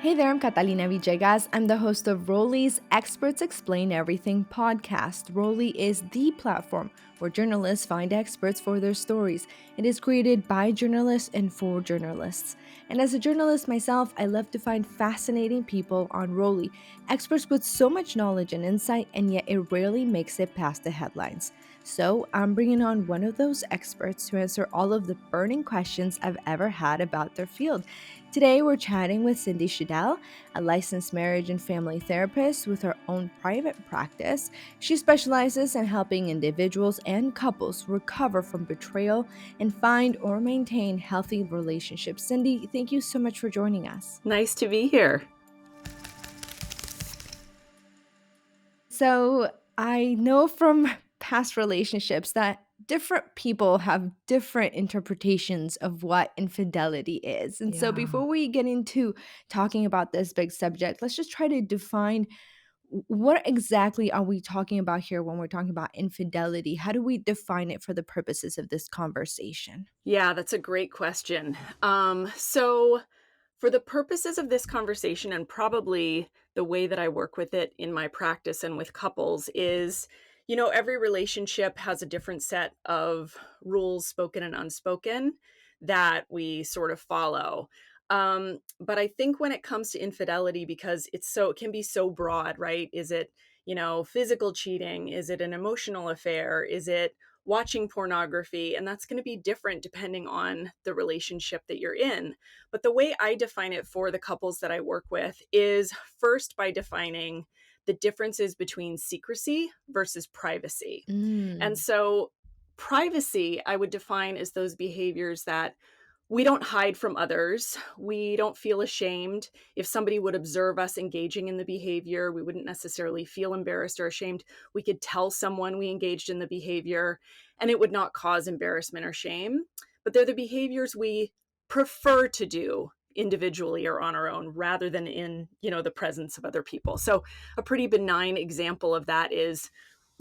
Hey there, I'm Catalina Villegas. I'm the host of Rolli's Experts Explain Everything podcast. Rolli is the platform where journalists find experts for their stories. It is created by journalists and for journalists. And as a journalist myself, I love to find fascinating people on Rolli, experts with so much knowledge and insight, and yet it rarely makes it past the headlines. So I'm bringing on one of those experts to answer all of the burning questions I've ever had about their field. Today, we're chatting with Cindy Shadel, a licensed marriage and family therapist with her own private practice. She specializes in helping individuals and couples recover from betrayal and find or maintain healthy relationships. Cindy, thank you so much for joining us. Nice to be here. So, I know from past relationships that different people have different interpretations of what infidelity is. And so, Yeah. before we get into talking about this big subject, let's just try to define what exactly are we talking about here when we're talking about infidelity? How do we define it for the purposes of this conversation? Yeah, that's a great question. So for the purposes of this conversation and probably the way that I work with it in my practice and with couples is, every relationship has a different set of rules, spoken and unspoken, that we sort of follow. But I think when it comes to infidelity, because it can be so broad, right? Is it, physical cheating? Is it an emotional affair? Is it watching pornography? And that's going to be different depending on the relationship that you're in. But the way I define it for the couples that I work with is first by defining the differences between secrecy versus privacy. And Mm. so, privacy, I would define as those behaviors that we don't hide from others. We don't feel ashamed. If somebody would observe us engaging in the behavior, we wouldn't necessarily feel embarrassed or ashamed. We could tell someone we engaged in the behavior and it would not cause embarrassment or shame. But they're the behaviors we prefer to do individually or on our own rather than in, the presence of other people. So a pretty benign example of that is,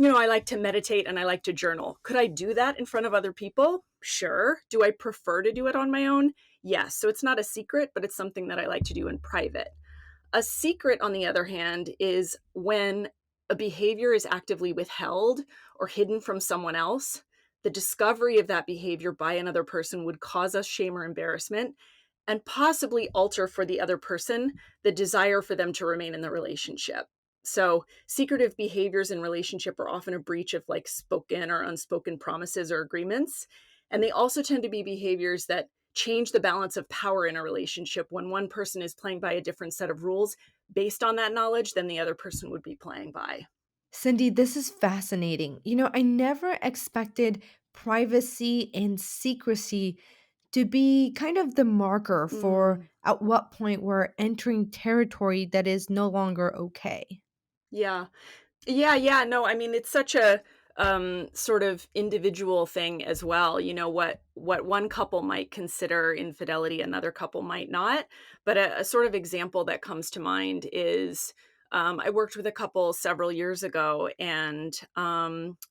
I like to meditate and I like to journal. Could I do that in front of other people? Sure. Do I prefer to do it on my own? Yes. So it's not a secret, but it's something that I like to do in private. A secret, on the other hand, is when a behavior is actively withheld or hidden from someone else. The discovery of that behavior by another person would cause us shame or embarrassment and possibly alter for the other person the desire for them to remain in the relationship. So, secretive behaviors in relationship are often a breach of like spoken or unspoken promises or agreements. And they also tend to be behaviors that change the balance of power in a relationship when one person is playing by a different set of rules based on that knowledge than the other person would be playing by. Cindy, this is fascinating. I never expected privacy and secrecy to be kind of the marker for Mm, at what point we're entering territory that is no longer okay. yeah. Yeah. No, I mean, it's such a sort of individual thing as well. What one couple might consider infidelity, another couple might not. But a sort of example that comes to mind is I worked with a couple several years ago, and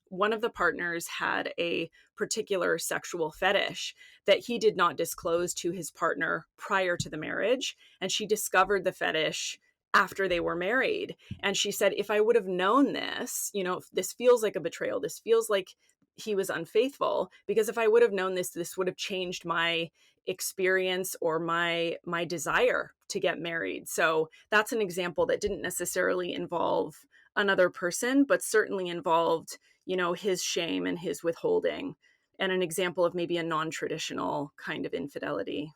one of the partners had a particular sexual fetish that he did not disclose to his partner prior to the marriage. And she discovered the fetish after they were married. And she said, if I would have known this, this feels like a betrayal. This feels like he was unfaithful, because if I would have known this would have changed my experience or my desire to get married. So that's an example that didn't necessarily involve another person, but certainly involved, his shame and his withholding, and an example of maybe a non-traditional kind of infidelity.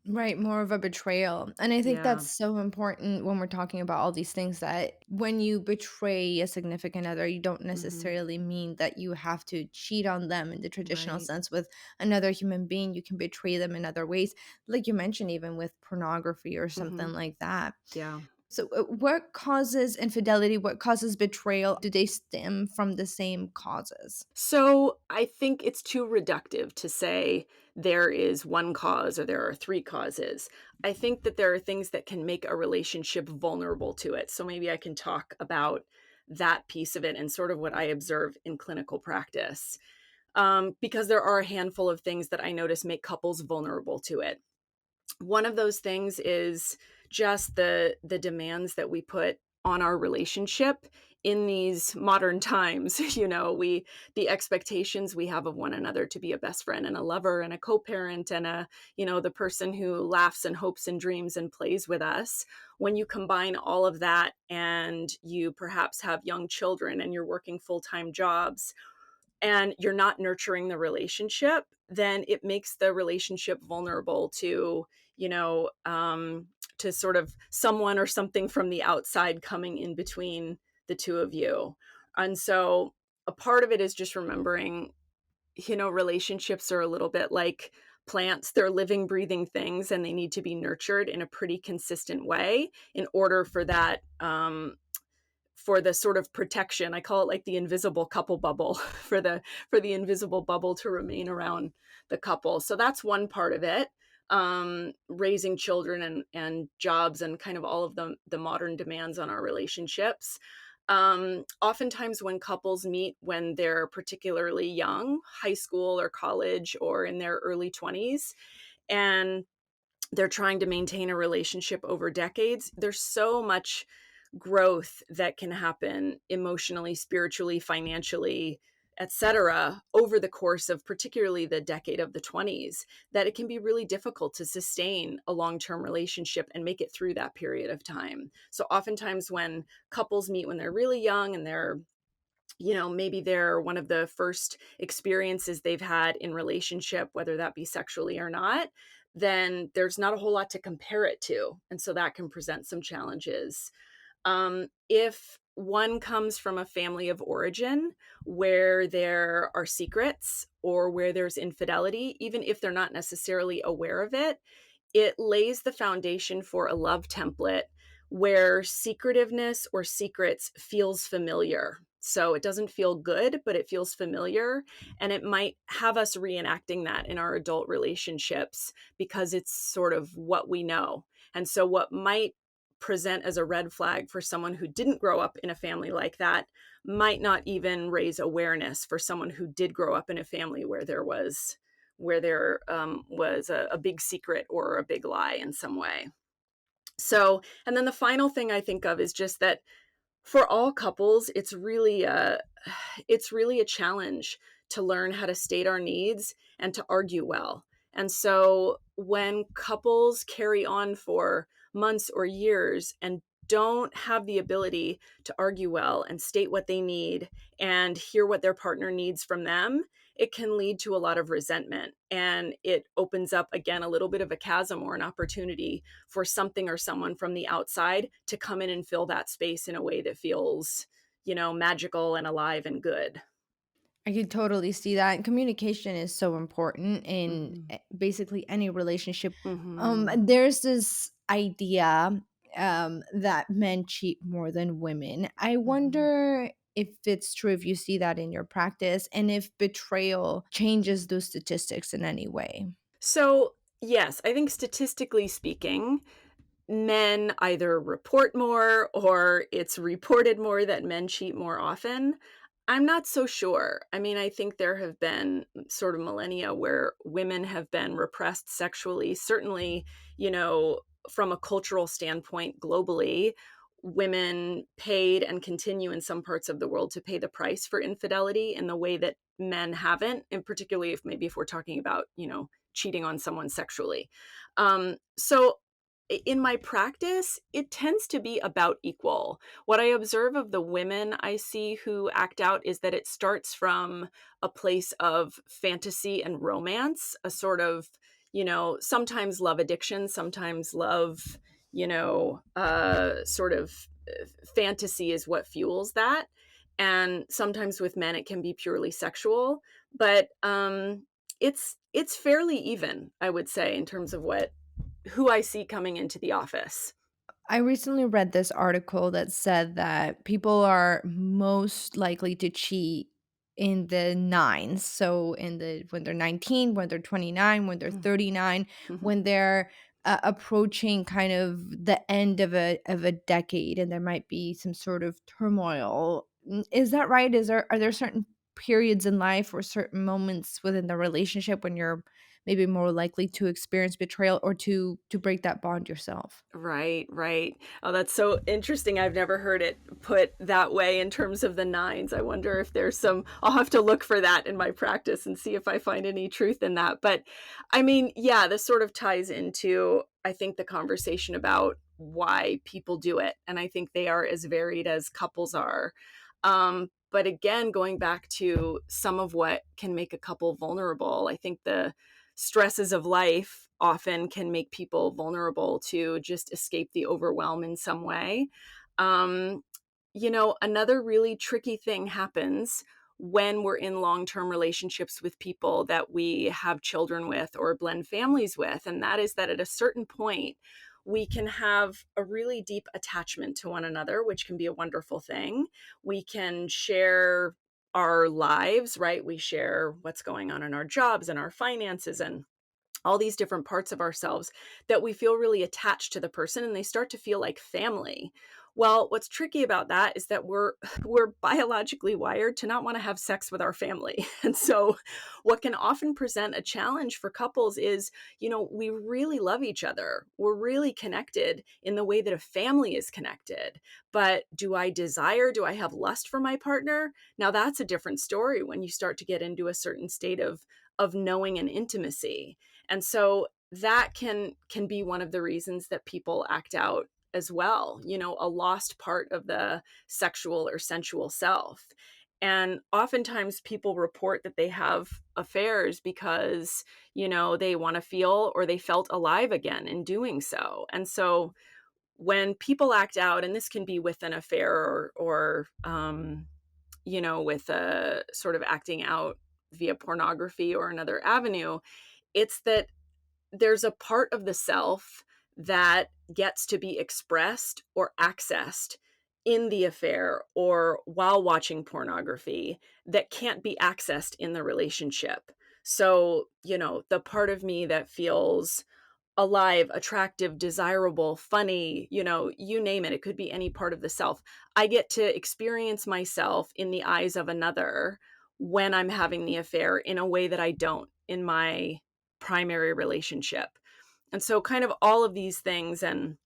Right, more of a betrayal. And I think Yeah. that's so important when we're talking about all these things that when you betray a significant other, you don't Hmm. necessarily mean that you have to cheat on them in the traditional Right. sense with another human being. You can betray them in other ways, like you mentioned, even with pornography or Hmm. something like that. Yeah. So, what causes infidelity? What causes betrayal? Do they stem from the same causes? So I think it's too reductive to say there is one cause or there are three causes. I think that there are things that can make a relationship vulnerable to it. So maybe I can talk about that piece of it and sort of what I observe in clinical practice. Because there are a handful of things that I notice make couples vulnerable to it. One of those things is just the demands that we put on our relationship in these modern times. The expectations we have of one another to be a best friend and a lover and a co-parent and the person who laughs and hopes and dreams and plays with us. When you combine all of that and you perhaps have young children and you're working full-time jobs and you're not nurturing the relationship, then it makes the relationship vulnerable to sort of someone or something from the outside coming in between the two of you. And so a part of it is just remembering, relationships are a little bit like plants. They're living, breathing things, and they need to be nurtured in a pretty consistent way in order for the sort of protection. I call it like the invisible couple bubble for the invisible bubble to remain around the couple. So that's one part of it. Raising children and jobs and kind of all of the modern demands on our relationships. Oftentimes when couples meet when they're particularly young, high school or college or in their early 20s, and they're trying to maintain a relationship over decades, there's so much growth that can happen emotionally, spiritually, financially, etc., over the course of particularly the decade of the 20s, that it can be really difficult to sustain a long-term relationship and make it through that period of time. So oftentimes when couples meet when they're really young and maybe they're one of the first experiences they've had in relationship, whether that be sexually or not, then there's not a whole lot to compare it to. And so that can present some challenges. If one comes from a family of origin where there are secrets or where there's infidelity, even if they're not necessarily aware of it, it lays the foundation for a love template where secretiveness or secrets feels familiar. So it doesn't feel good, but it feels familiar. And it might have us reenacting that in our adult relationships because it's sort of what we know. And so, what might present as a red flag for someone who didn't grow up in a family like that might not even raise awareness for someone who did grow up in a family where there was a big secret or a big lie in some way. So, and then the final thing I think of is just that for all couples, it's really a challenge to learn how to state our needs and to argue well. And so when couples carry on for months or years and don't have the ability to argue well and state what they need and hear what their partner needs from them, it can lead to a lot of resentment. And it opens up, again, a little bit of a chasm or an opportunity for something or someone from the outside to come in and fill that space in a way that feels, magical and alive and good. I could totally see that. And communication is so important in Mhm. basically any relationship. Mhm. There's this idea that men cheat more than women. I Mhm. wonder if it's true, if you see that in your practice, and if betrayal changes those statistics in any way. So, yes, I think statistically speaking, men either report more or it's reported more that men cheat more often. I'm not so sure. I mean, I think there have been sort of millennia where women have been repressed sexually. Certainly, you know, from a cultural standpoint globally, women paid and continue in some parts of the world to pay the price for infidelity in the way that men haven't, and particularly if we're talking about, cheating on someone sexually. So in my practice, it tends to be about equal. What I observe of the women I see who act out is that it starts from a place of fantasy and romance, a sort of, sometimes love addiction, sometimes love, sort of fantasy is what fuels that. And sometimes with men, it can be purely sexual, but it's fairly even, I would say, in terms of who I see coming into the office. I recently read this article that said that people are most likely to cheat in the nines. So in the when they're 19, when they're 29, when they're Mm. 39, Mhm. when they're approaching kind of the end of a decade, and there might be some sort of turmoil. Is that right? Are there certain periods in life or certain moments within the relationship when you're maybe more likely to experience betrayal or to break that bond yourself. Right, right. Oh, that's so interesting. I've never heard it put that way in terms of the nines. I wonder if there's some, I'll have to look for that in my practice and see if I find any truth in that. But I mean, yeah, this sort of ties into, I think, the conversation about why people do it. And I think they are as varied as couples are. But again, going back to some of what can make a couple vulnerable, I think the stresses of life often can make people vulnerable to just escape the overwhelm in some way. Um, Another really tricky thing happens when we're in long term relationships with people that we have children with or blend families with. And that is that at a certain point, we can have a really deep attachment to one another, which can be a wonderful thing. We can share our lives, right? We share what's going on in our jobs and our finances and all these different parts of ourselves that we feel really attached to the person and they start to feel like family. Well, what's tricky about that is that we're biologically wired to not want to have sex with our family. And so what can often present a challenge for couples is, we really love each other. We're really connected in the way that a family is connected. But do I have lust for my partner? Now that's a different story when you start to get into a certain state of knowing and intimacy. And so that can be one of the reasons that people act out as well, a lost part of the sexual or sensual self. And oftentimes people report that they have affairs because, they want to feel or they felt alive again in doing so. And so when people act out, and this can be with an affair or with a sort of acting out via pornography or another avenue, it's that there's a part of the self that gets to be expressed or accessed in the affair or while watching pornography that can't be accessed in the relationship. So, the part of me that feels alive, attractive, desirable, funny, you name it. It could be any part of the self. I get to experience myself in the eyes of another when I'm having the affair in a way that I don't in my primary relationship. And so kind of all of these things and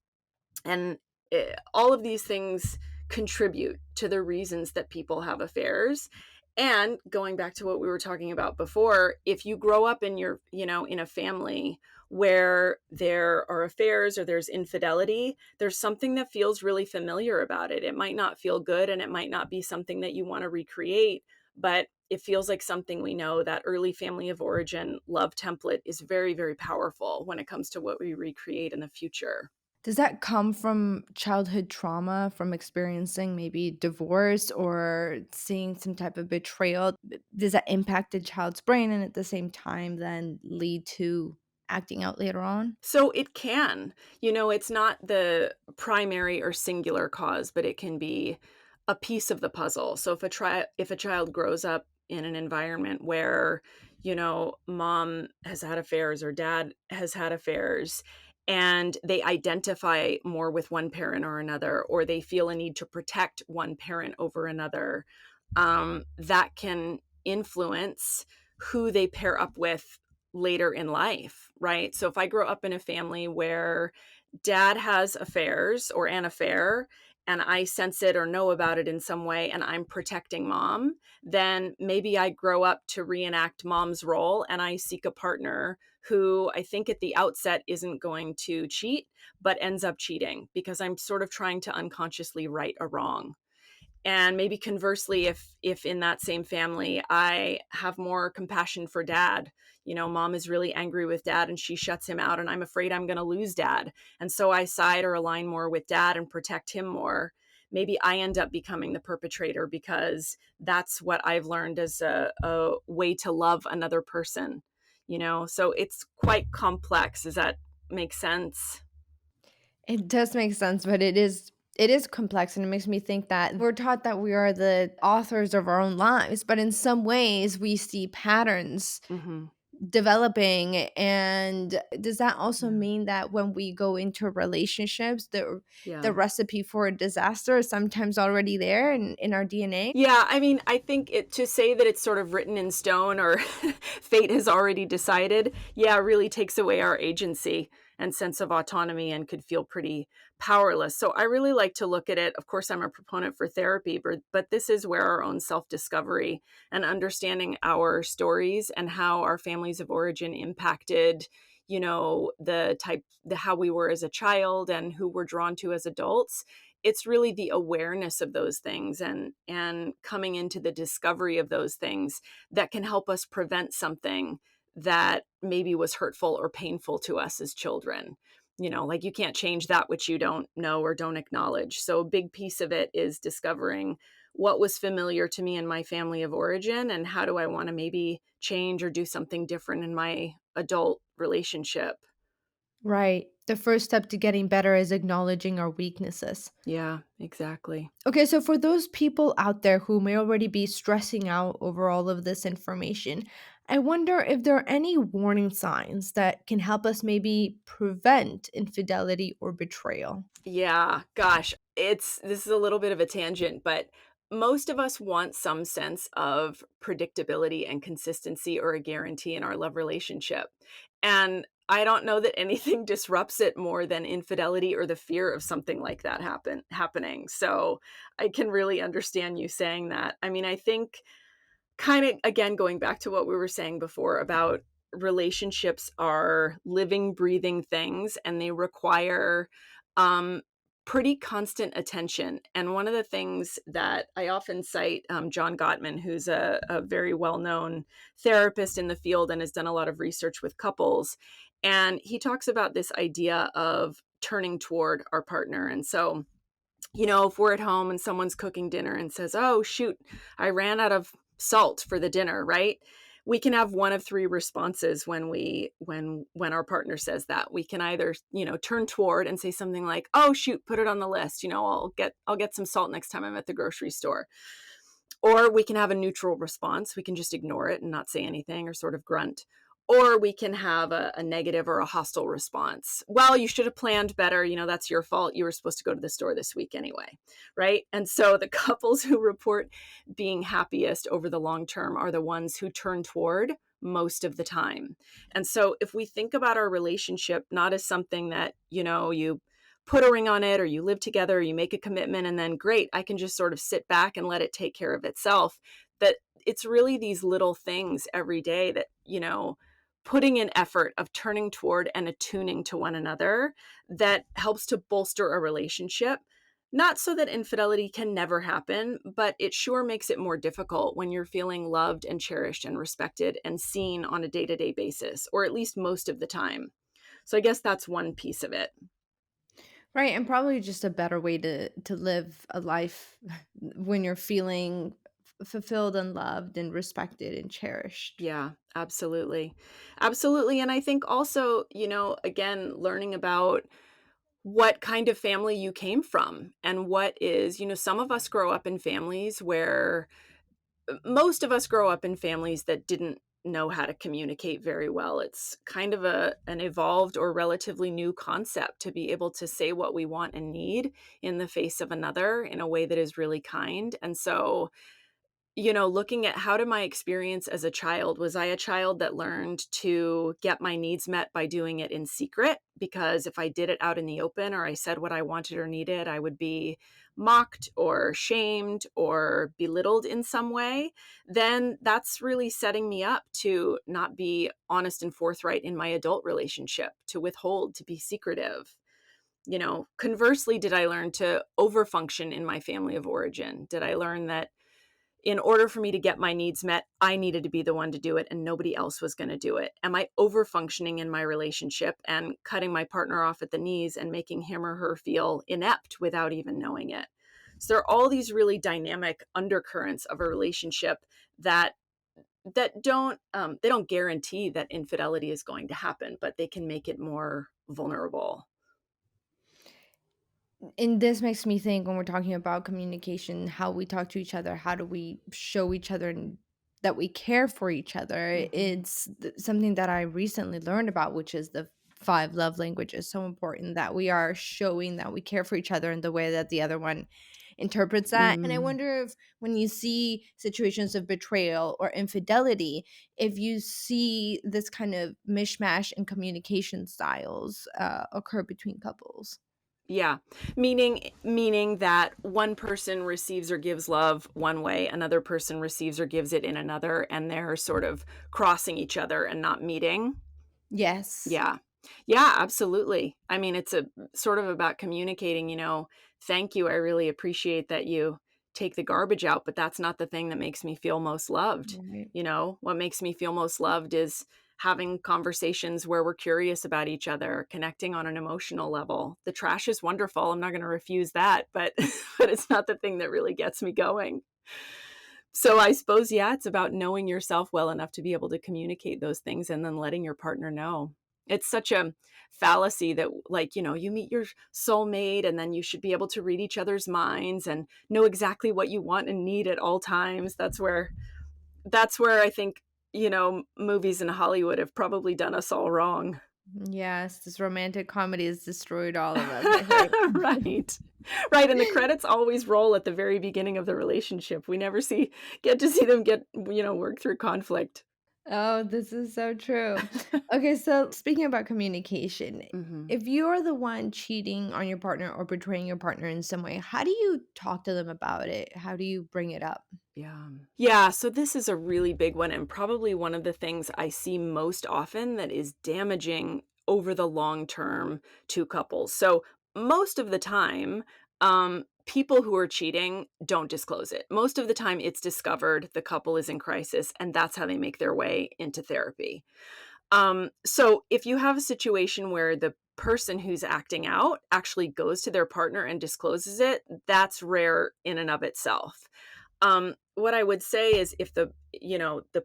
all of these things contribute to the reasons that people have affairs. And going back to what we were talking about before, if you grow up in in a family where there are affairs or there's infidelity, there's something that feels really familiar about it. It might not feel good and it might not be something that you want to recreate, but it feels like something we know. That early family of origin love template is very, very powerful when it comes to what we recreate in the future. Does that come from childhood trauma, from experiencing maybe divorce or seeing some type of betrayal? Does that impact the child's brain and at the same time then lead to acting out later on? So it can. It's not the primary or singular cause, but it can be a piece of the puzzle. So if a child grows up in an environment where, mom has had affairs or dad has had affairs and they identify more with one parent or another, or they feel a need to protect one parent over another, that can influence who they pair up with later in life, right? So if I grow up in a family where dad has affairs or an affair and I sense it or know about it in some way and I'm protecting mom, then maybe I grow up to reenact mom's role and I seek a partner who I think at the outset isn't going to cheat, but ends up cheating because I'm sort of trying to unconsciously right a wrong. And maybe conversely, if in that same family I have more compassion for dad, mom is really angry with dad and she shuts him out and I'm afraid I'm going to lose dad, and so I side or align more with dad and protect him more, maybe I end up becoming the perpetrator because that's what I've learned as a way to love another person. So it's quite complex. Does that make sense? It does make sense, but it is complex, and it makes me think that we're taught that we are the authors of our own lives, but in some ways we see patterns Hmm. developing. And does that also Yeah. mean that when we go into relationships, the Yeah. recipe for a disaster is sometimes already there in our DNA? Yeah, I mean, I think it to say that it's sort of written in stone or fate has already decided, yeah, really takes away our agency and sense of autonomy and could feel pretty powerless. So I really like to look at it. Of course, I'm a proponent for therapy, but this is where our own self-discovery and understanding our stories and how our families of origin impacted, the how we were as a child and who we're drawn to as adults. It's really the awareness of those things and coming into the discovery of those things that can help us prevent something that maybe was hurtful or painful to us as children. Like you can't change that which you don't know or don't acknowledge. So a big piece of it is discovering what was familiar to me in my family of origin and how do I want to maybe change or do something different in my adult relationship. Right. The first step to getting better is acknowledging our weaknesses. Yeah, exactly. Okay, so for those people out there who may already be stressing out over all of this information, I wonder if there are any warning signs that can help us maybe prevent infidelity or betrayal. Yeah, gosh, this is a little bit of a tangent, but most of us want some sense of predictability and consistency or a guarantee in our love relationship. And I don't know that anything disrupts it more than infidelity or the fear of something like that happening. So I can really understand you saying that. I mean, I think kind of again going back to what we were saying before about relationships are living breathing things and they require um pretty constant attention. And one of the things that I often cite, John Gottman, who's a very well-known therapist in the field and has done a lot of research with couples, and he talks about this idea of turning toward our partner. And so if we're at home and someone's cooking dinner and says, "Oh, shoot, I ran out of salt for the dinner," right? We can have one of three responses when our partner says that. We can either, turn toward and say something like, "Oh, shoot, put it on the list. I'll get some salt next time I'm at the grocery store." Or we can have a neutral response. We can just ignore it and not say anything or sort of grunt. Or we can have a negative or a hostile response. Well, you should have planned better. That's your fault. You were supposed to go to the store this week anyway. Right. And so the couples who report being happiest over the long term are the ones who turn toward most of the time. And so if we think about our relationship not as something that, you put a ring on it or you live together or you make a commitment and then great, I can just sort of sit back and let it take care of itself. That it's really these little things every day that, putting in effort of turning toward and attuning to one another that helps to bolster a relationship. Not so that infidelity can never happen, but it sure makes it more difficult when you're feeling loved and cherished and respected and seen on a day to day basis, or at least most of the time. So I guess that's one piece of it. Right, and probably just a better way to live a life when you're feeling fulfilled and loved and respected and cherished. Yeah, absolutely. Absolutely. And I think also, again, learning about what kind of family you came from and what is, some of us grow up in families where most of us grow up in families that didn't know how to communicate very well. It's kind of an evolved or relatively new concept to be able to say what we want and need in the face of another in a way that is really kind. And so looking at how did my experience as a child, was I a child that learned to get my needs met by doing it in secret? Because if I did it out in the open or I said what I wanted or needed, I would be mocked or shamed or belittled in some way. Then that's really setting me up to not be honest and forthright in my adult relationship, to withhold, to be secretive. Conversely, did I learn to overfunction in my family of origin? Did I learn that in order for me to get my needs met, I needed to be the one to do it and nobody else was going to do it? Am I over functioning in my relationship and cutting my partner off at the knees and making him or her feel inept without even knowing it? So there are all these really dynamic undercurrents of a relationship that they don't guarantee that infidelity is going to happen, but they can make it more vulnerable. And this makes me think when we're talking about communication, how we talk to each other, how do we show each other that we care for each other. Mhm. It's something that I recently learned about, which is the five love languages. So important that we are showing that we care for each other in the way that the other one interprets that. And I Mm. wonder if when you see situations of betrayal or infidelity, if you see this kind of mishmash in communication styles occur between couples. Yeah. Meaning that one person receives or gives love one way, another person receives or gives it in another, and they're sort of crossing each other and not meeting. Yes. Yeah. Yeah, absolutely. I mean, it's a sort of about communicating, "Thank you, I really appreciate that you take the garbage out, but that's not the thing that makes me feel most loved." Right. What makes me feel most loved is having conversations where we're curious about each other, connecting on an emotional level. The trash is wonderful, I'm not gonna refuse that, but but it's not the thing that really gets me going. So I suppose, yeah, it's about knowing yourself well enough to be able to communicate those things and then letting your partner know. It's such a fallacy that, like, you meet your soulmate and then you should be able to read each other's minds and know exactly what you want and need at all times. That's where I think, movies in Hollywood have probably done us all wrong. Yes, this romantic comedy has destroyed all of us, I think. Right. Right, and the credits always roll at the very beginning of the relationship. We never get to see them work through conflict. Oh, this is so true. Okay, so speaking about communication, Mhm. if you're the one cheating on your partner or betraying your partner in some way, how do you talk to them about it? How do you bring it up? Yeah. Yeah, so this is a really big one and probably one of the things I see most often that is damaging over the long term to couples. So most of the time, people who are cheating don't disclose it. Most of the time it's discovered, the couple is in crisis, and that's how they make their way into therapy. So if you have a situation where the person who's acting out actually goes to their partner and discloses it, that's rare in and of itself. What I would say is if the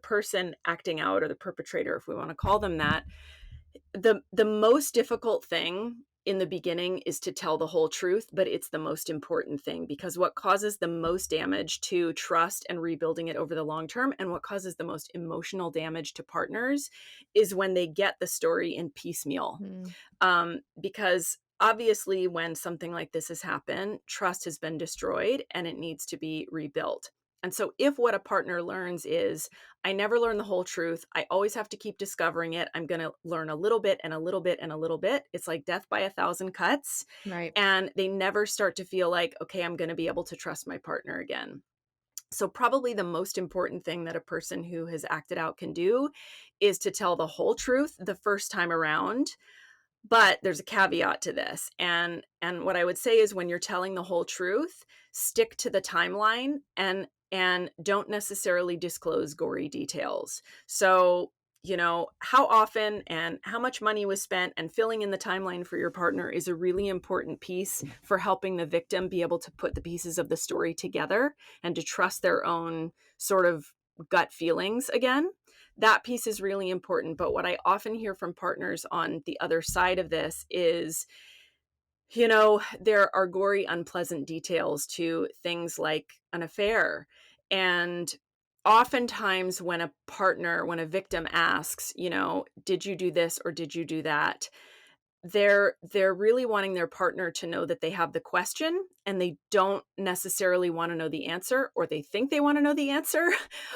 person acting out or the perpetrator, if we want to call them that, the most difficult thing in the beginning is to tell the whole truth, but it's the most important thing because what causes the most damage to trust and rebuilding it over the long term and what causes the most emotional damage to partners is when they get the story in piecemeal. Mm, Because obviously, when something like this has happened, trust has been destroyed and it needs to be rebuilt. And so, if what a partner learns is, I never learn the whole truth, I always have to keep discovering it, I'm going to learn a little bit and a little bit and a little bit. It's like death by a thousand cuts. right. And they never start to feel like, okay, I'm going to be able to trust my partner again. So, probably the most important thing that a person who has acted out can do is to tell the whole truth the first time around, but there's a caveat to this, and what I would say is when you're telling the whole truth, stick to the timeline and don't necessarily disclose gory details. So, how often and how much money was spent and filling in the timeline for your partner is a really important piece for helping the victim be able to put the pieces of the story together and to trust their own sort of gut feelings again. That piece is really important. But what I often hear from partners on the other side of this is, there are gory, unpleasant details to things like an affair. And oftentimes, when a victim asks, did you do this or did you do that? They're really wanting their partner to know that they have the question and they don't necessarily want to know the answer, or they think they want to know the answer.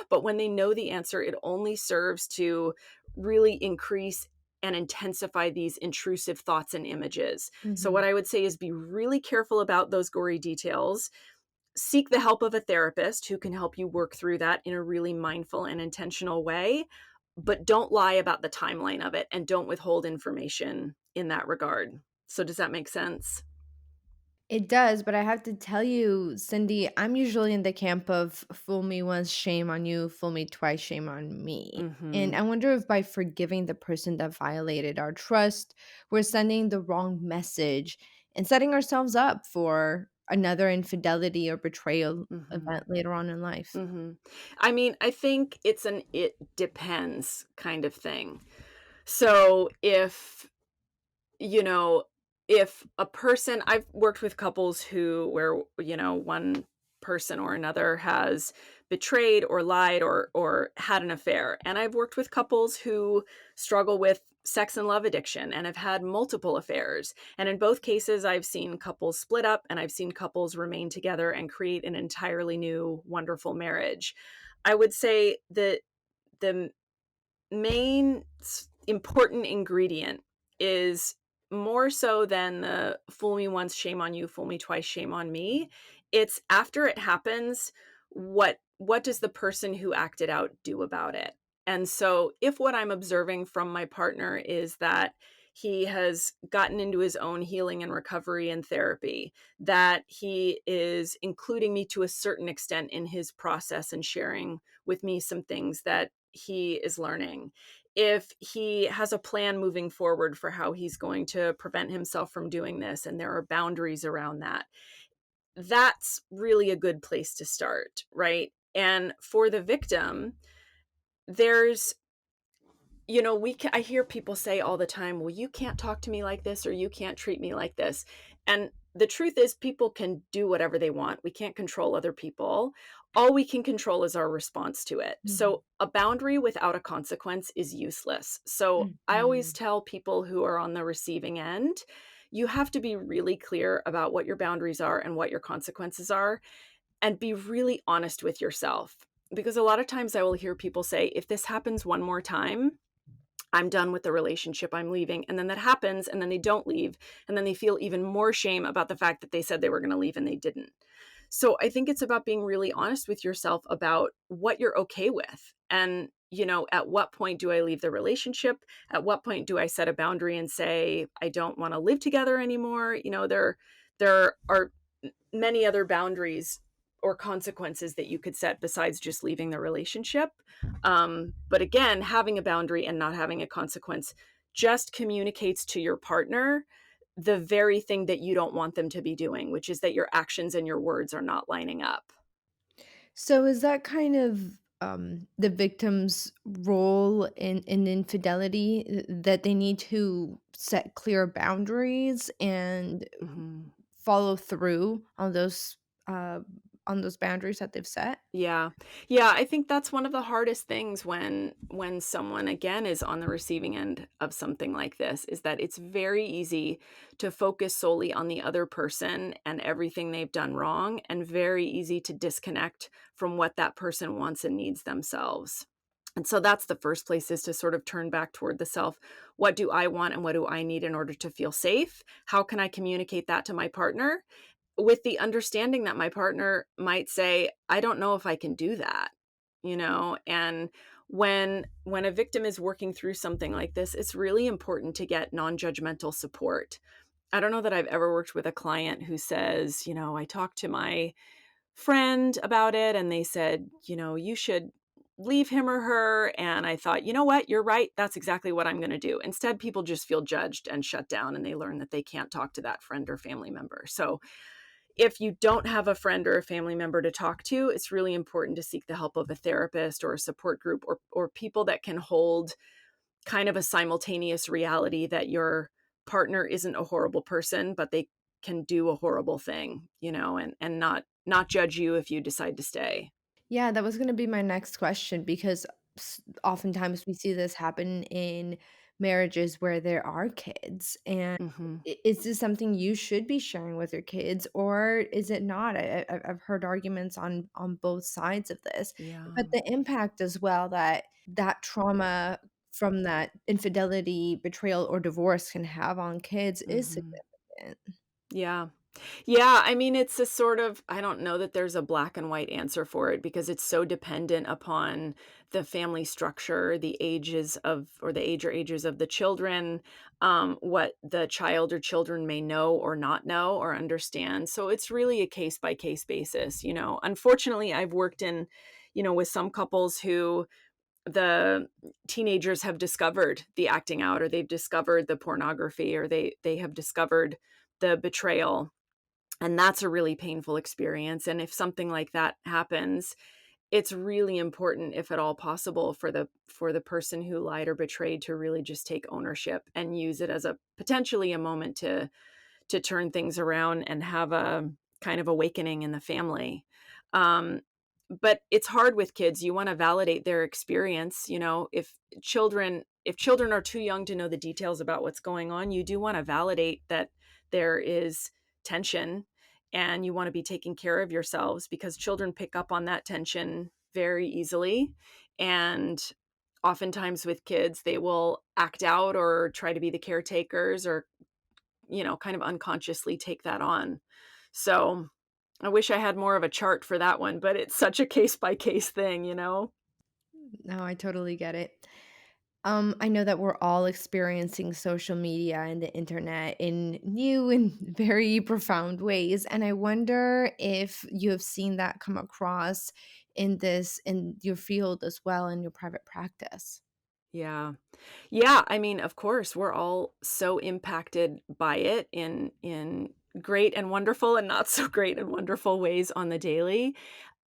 But when they know the answer, it only serves to really increase and intensify these intrusive thoughts and images. So Hmm. what I would say is be really careful about those gory details. Seek the help of a therapist who can help you work through that in a really mindful and intentional way, but don't lie about the timeline of it and don't withhold information in that regard. So does that make sense? It does, but I have to tell you, Cindy, I'm usually in the camp of fool me once, shame on you, fool me twice, shame on me. And Mhm. I wonder if by forgiving the person that violated our trust, we're sending the wrong message and setting ourselves up for another infidelity or betrayal Mhm. event later on in life. Mhm. I mean, I think it's an it depends kind of thing. So you know, if a person I've worked with couples where, one person or another has betrayed or lied or had an affair. And I've worked with couples who struggle with sex and love addiction and have had multiple affairs. And in both cases, I've seen couples split up and I've seen couples remain together and create an entirely new, wonderful marriage. I would say that the main important ingredient is more so than the fool me once, shame on you, fool me twice, shame on me. It's after it happens, what does the person who acted out do about it? And so if what I'm observing from my partner is that he has gotten into his own healing and recovery and therapy, that he is including me to a certain extent in his process and sharing with me some things that he is learning, if he has a plan moving forward for how he's going to prevent himself from doing this and there are boundaries around that, that's really a good place to start, right? And for the victim, there's I hear people say all the time, well, you can't talk to me like this or you can't treat me like this. And the truth is, people can do whatever they want. We can't control other people. All we can control is our response to it. Mhm. So, a boundary without a consequence is useless. So, I always Mhm. tell people who are on the receiving end, you have to be really clear about what your boundaries are and what your consequences are, and be really honest with yourself. Because a lot of times I will hear people say, if this happens one more time, I'm done with the relationship, I'm leaving. And then that happens, and then they don't leave. And then they feel even more shame about the fact that they said they were going to leave and they didn't. So I think it's about being really honest with yourself about what you're okay with. And, at what point do I leave the relationship? At what point do I set a boundary and say, I don't want to live together anymore? There are many other boundaries or consequences that you could set besides just leaving the relationship. But again, having a boundary and not having a consequence just communicates to your partner the very thing that you don't want them to be doing, which is that your actions and your words are not lining up. So is that kind of the victim's role in infidelity, that they need to set clear boundaries and Mhm. follow through uh, on those boundaries that they've set? Yeah. Yeah, I think that's one of the hardest things when someone again is on the receiving end of something like this, is that it's very easy to focus solely on the other person and everything they've done wrong, and very easy to disconnect from what that person wants and needs themselves. And so that's the first place, is to sort of turn back toward the self. What do I want and what do I need in order to feel safe? How can I communicate that to my partner? With the understanding that my partner might say, "I don't know if I can do that," and when a victim is working through something like this, it's really important to get non-judgmental support. I don't know that I've ever worked with a client who says, "I talked to my friend about it and they said, you should leave him or her." And I thought, "You know what? You're right. That's exactly what I'm going to do." Instead, people just feel judged and shut down, and they learn that they can't talk to that friend or family member. So if you don't have a friend or a family member to talk to, it's really important to seek the help of a therapist or a support group, or people that can hold kind of a simultaneous reality that your partner isn't a horrible person, but they can do a horrible thing, and not judge you if you decide to stay. Yeah, that was gonna be my next question, because oftentimes we see this happen in marriages where there are kids. And Mhm. is this something you should be sharing with your kids, or is it not? I've heard arguments on both sides of this, Yeah. but the impact as well that that trauma from that infidelity, betrayal, or divorce can have on kids is Mhm. significant. Yeah. Yeah, I mean, it's a sort of, I don't know that there's a black and white answer for it, because it's so dependent upon the family structure, the ages of, or the age or ages of the children, what the child or children may know or not know or understand. So it's really a case by case basis. Unfortunately, I've worked with some couples who the teenagers have discovered the acting out, or they've discovered the pornography, or they have discovered the betrayal, and that's a really painful experience. And if something like that happens, it's really important, if at all possible, for the person who lied or betrayed to really just take ownership and use it as a potentially a moment to turn things around and have a kind of awakening in the family. Um, but it's hard with kids. You want to validate their experience. If children are too young to know the details about what's going on, you do want to validate that there is tension, and you want to be taking care of yourselves, because children pick up on that tension very easily. And oftentimes with kids, they will act out or try to be the caretakers, or kind of unconsciously take that on. So I wish I had more of a chart for that one, but it's such a case by case thing. No, I totally get it. I know that we're all experiencing social media and the internet in new and very profound ways. And I wonder if you have seen that come across in your field as well, in your private practice. Yeah. Yeah, I mean, of course, we're all so impacted by it in great and wonderful and not so great and wonderful ways on the daily.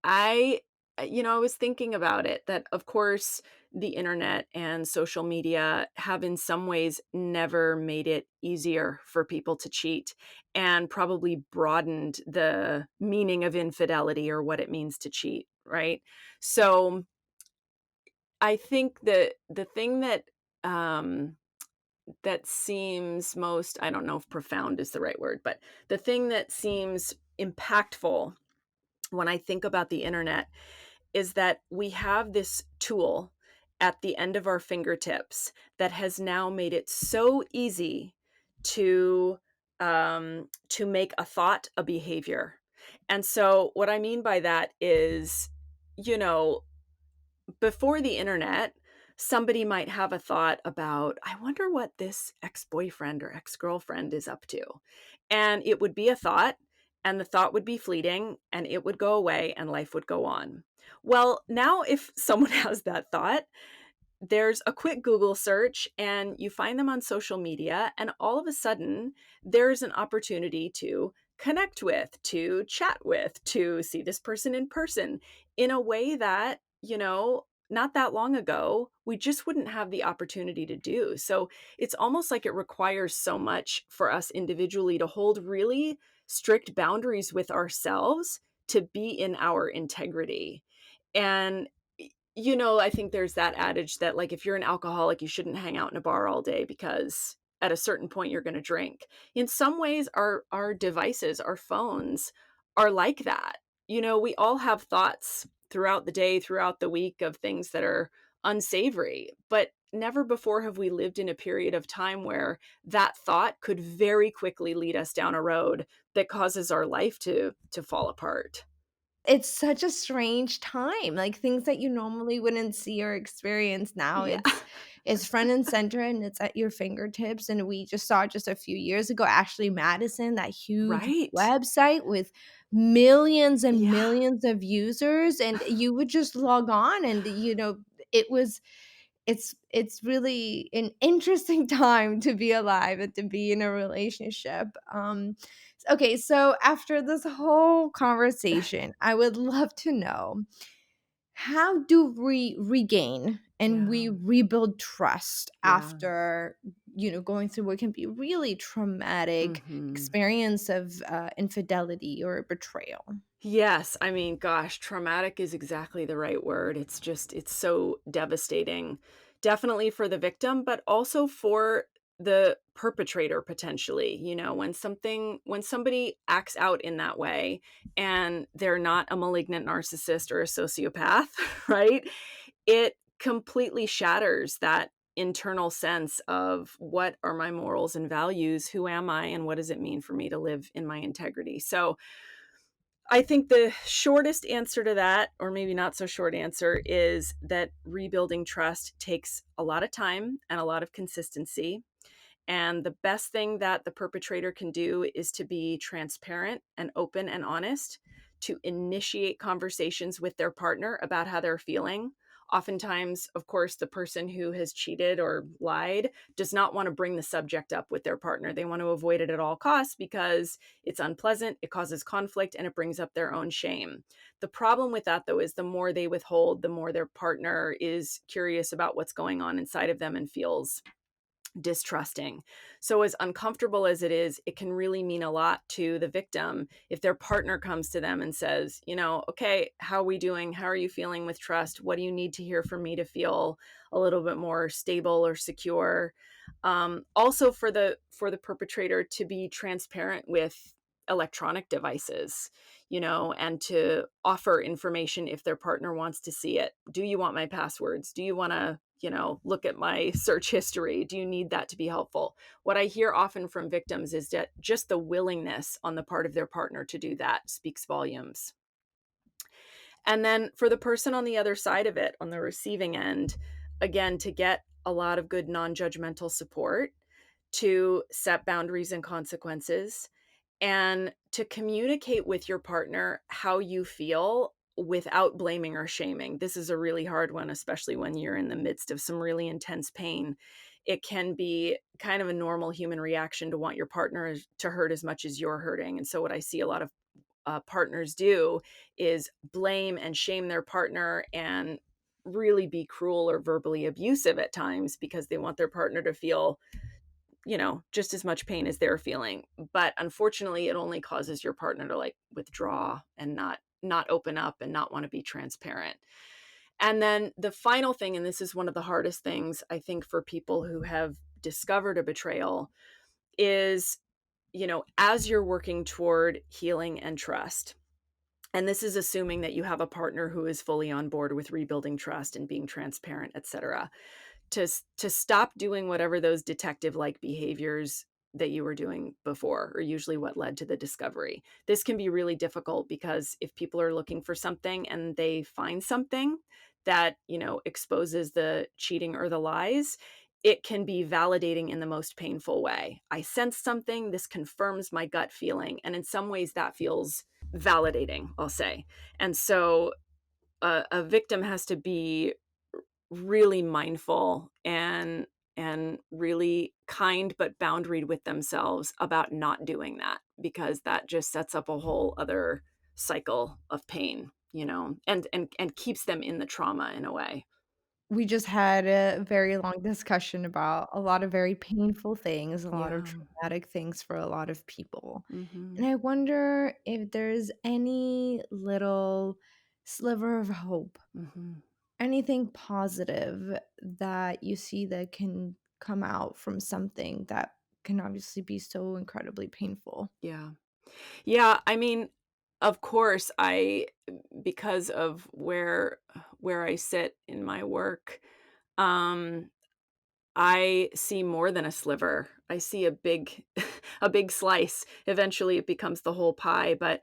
I I was thinking about it, that of course the internet and social media have in some ways never made it easier for people to cheat, and probably broadened the meaning of infidelity, or what it means to cheat, right? So I think the thing um that seems most, I don't know if profound is the right word, but the thing that seems impactful when I think about the internet is that we have this tool at the end of our fingertips that has now made it so easy to to make a thought a behavior. And so what I mean by that is, you know, before the internet, somebody might have a thought about, I wonder what this ex-boyfriend or ex-girlfriend is up to. And it would be a thought, and the thought would be fleeting, and it would go away, and life would go on. Well, now if someone has that thought, there's a quick Google search, and you find them on social media, and all of a sudden there's an opportunity to connect with, to chat with, to see this person in person in a way that, not that long ago, we just wouldn't have the opportunity to do. So it's almost like it requires so much for us individually to hold really strict boundaries with ourselves, to be in our integrity. And I think there's that adage that, like, if you're an alcoholic, you shouldn't hang out in a bar all day, because at a certain point you're going to drink. In some ways, our devices, our phones, are like that. We all have thoughts throughout the day, throughout the week, of things that are unsavory, but never before have we lived in a period of time where that thought could very quickly lead us down a road that causes our life to fall apart. It's such a strange time, like, things that you normally wouldn't see or experience now, Yeah. it's front and center, and it's at your fingertips, and we just saw just a few years ago, Ashley Madison, that huge Right. website with millions and Yeah. millions of users, and you would just log on and, it was it's really an interesting time to be alive and to be in a relationship. Okay, so after this whole conversation, I would love to know, how do we regain and we Yeah. rebuild trust Yeah. after going through what can be really traumatic Mhm. experience of infidelity or betrayal? Yes, I mean, gosh, traumatic is exactly the right word. It's so devastating. Definitely for the victim, but also for the perpetrator potentially. When somebody acts out in that way, and they're not a malignant narcissist or a sociopath, right? It completely shatters that internal sense of, what are my morals and values? Who am I? And what does it mean for me to live in my integrity? So, I think the shortest answer to that, or maybe not so short answer, is that rebuilding trust takes a lot of time and a lot of consistency. And the best thing that the perpetrator can do is to be transparent and open and honest, to initiate conversations with their partner about how they're feeling. Oftentimes, of course, the person who has cheated or lied does not want to bring the subject up with their partner. They want to avoid it at all costs, because it's unpleasant, it causes conflict, and it brings up their own shame. The problem with that, though, is the more they withhold, the more their partner is curious about what's going on inside of them and feels distrusting. So, as uncomfortable as it is, it can really mean a lot to the victim if their partner comes to them and says, okay, how are we doing? How are you feeling with trust? What do you need to hear from me to feel a little bit more stable or secure? Also, for the perpetrator to be transparent with electronic devices, and to offer information if their partner wants to see it. Do you want my passwords? Do you want to, look at my search history? Do you need that to be helpful? What I hear often from victims is that just the willingness on the part of their partner to do that speaks volumes. And then for the person on the other side of it, on the receiving end, again, to get a lot of good non judgmental support, to set boundaries and consequences, and to communicate with your partner how you feel without blaming or shaming. This is a really hard one, especially when you're in the midst of some really intense pain. It can be kind of a normal human reaction to want your partner to hurt as much as you're hurting. And so, what I see a lot of partners do is blame and shame their partner and really be cruel or verbally abusive at times because they want their partner to feel just as much pain as they're feeling. But unfortunately, it only causes your partner to like withdraw and not open up and not want to be transparent. And then the final thing, and this is one of the hardest things I think for people who have discovered a betrayal, is, as you're working toward healing and trust, and this is assuming that you have a partner who is fully on board with rebuilding trust and being transparent, etc., to stop doing whatever those detective-like behaviors that you were doing before are usually what led to the discovery. This can be really difficult because if people are looking for something and they find something that, exposes the cheating or the lies, it can be validating in the most painful way. I sense something, this confirms my gut feeling, and in some ways that feels validating, I'll say. And so a victim has to be really mindful and really kind but boundaried with themselves about not doing that, because that just sets up a whole other cycle of pain, and keeps them in the trauma in a way. We just had a very long discussion about a lot of very painful things, a lot of Yeah. traumatic things for a lot of people. Mhm. And I wonder if there's any little sliver of hope, Mhm. anything positive that you see that can come out from something that can obviously be so incredibly painful. Yeah. Yeah, I mean, of course, because of where I sit in my work, um I see more than a sliver. I see a big a big slice. Eventually, it becomes the whole pie, but,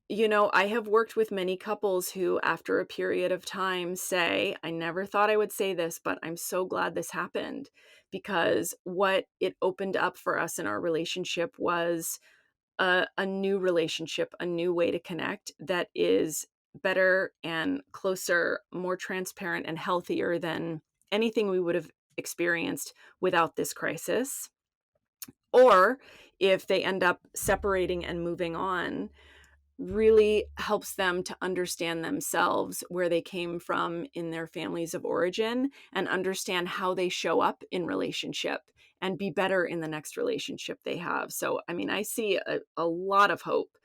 I have worked with many couples who, after a period of time, say, "I never thought I would say this, but I'm so glad this happened," because what it opened up for us in our relationship was a new relationship, a new way to connect that is better and closer, more transparent and healthier than anything we would have experienced without this crisis. Or if they end up separating and moving on, really helps them to understand themselves, where they came from in their families of origin, and understand how they show up in relationship and be better in the next relationship they have. So, I mean, I see a lot of hope.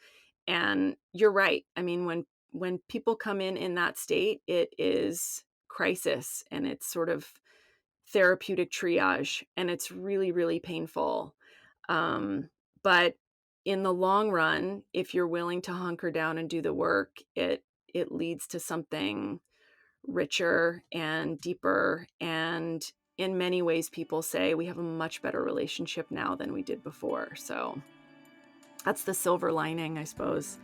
And you're right. I mean, when people come in that state, it is crisis and it's sort of therapeutic triage, and it's really, really painful. But in the long run, if you're willing to hunker down and do the work, it leads to something richer and deeper. And in many ways, people say we have a much better relationship now than we did before. So that's the silver lining, I suppose.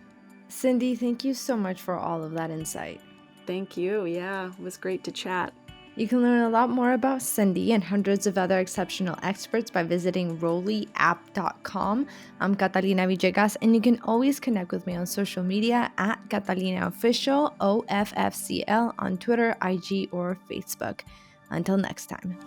Cindy, thank you so much for all of that insight. Thank you. Yeah, it was great to chat. You can learn a lot more about Cindy and hundreds of other exceptional experts by visiting rolliapp.com. I'm Catalina Villegas, and you can always connect with me on social media at Catalina Official, OFFCL, on Twitter, IG, or Facebook. Until next time.